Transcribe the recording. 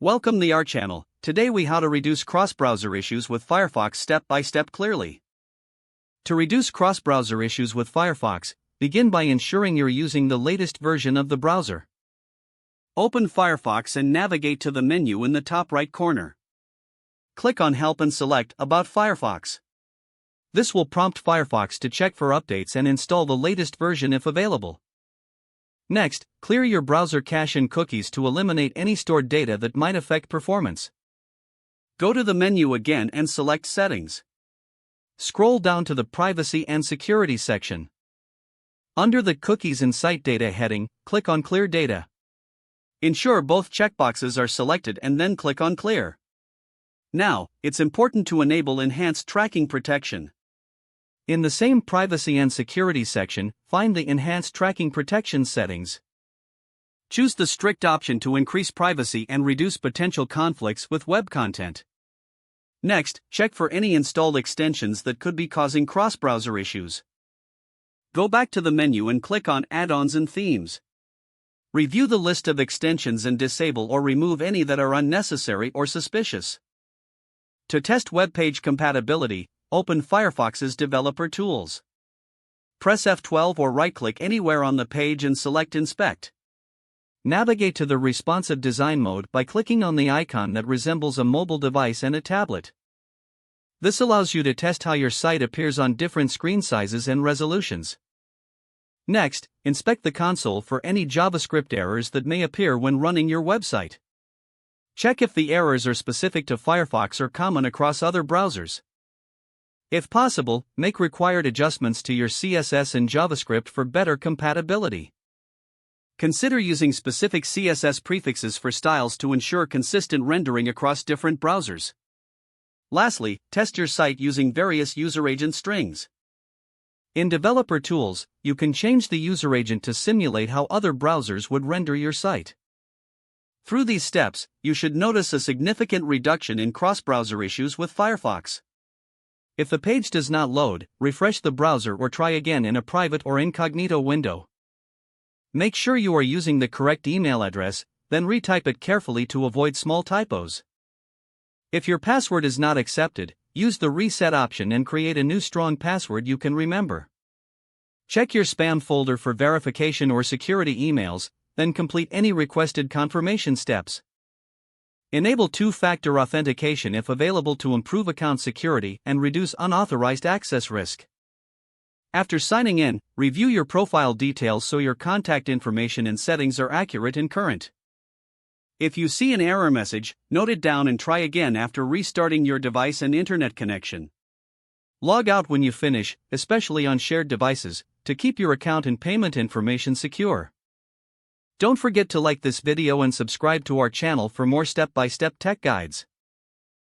Welcome to our channel. Today we how to reduce cross-browser issues with Firefox step by step clearly. To reduce cross-browser issues with Firefox, begin by ensuring you're using the latest version of the browser. Open Firefox and navigate to the menu in the top right corner. Click on Help and select About Firefox. This will prompt Firefox to check for updates and install the latest version if available. Next, clear your browser cache and cookies to eliminate any stored data that might affect performance. Go to the menu again and select Settings. Scroll down to the Privacy and Security section. Under the Cookies and Site Data heading, click on Clear Data. Ensure both checkboxes are selected and then click on Clear. Now, it's important to enable Enhanced Tracking Protection. In the same Privacy and Security section, find the Enhanced Tracking Protection settings. Choose the strict option to increase privacy and reduce potential conflicts with web content. Next, check for any installed extensions that could be causing cross-browser issues. Go back to the menu and click on Add-ons and Themes. Review the list of extensions and disable or remove any that are unnecessary or suspicious. To test web page compatibility, open Firefox's Developer Tools. Press F12 or right-click anywhere on the page and select Inspect. Navigate to the responsive design mode by clicking on the icon that resembles a mobile device and a tablet. This allows you to test how your site appears on different screen sizes and resolutions. Next, inspect the console for any JavaScript errors that may appear when running your website. Check if the errors are specific to Firefox or common across other browsers. If possible, make required adjustments to your CSS and JavaScript for better compatibility. Consider using specific CSS prefixes for styles to ensure consistent rendering across different browsers. Lastly, test your site using various user agent strings. In Developer Tools, you can change the user agent to simulate how other browsers would render your site. Through these steps, you should notice a significant reduction in cross-browser issues with Firefox. If the page does not load, refresh the browser or try again in a private or incognito window. Make sure you are using the correct email address, then retype it carefully to avoid small typos. If your password is not accepted, use the reset option and create a new strong password you can remember. Check your spam folder for verification or security emails, then complete any requested confirmation steps. Enable two-factor authentication if available to improve account security and reduce unauthorized access risk. After signing in, review your profile details so your contact information and settings are accurate and current. If you see an error message, note it down and try again after restarting your device and internet connection. Log out when you finish, especially on shared devices, to keep your account and payment information secure. Don't forget to like this video and subscribe to our channel for more step-by-step tech guides.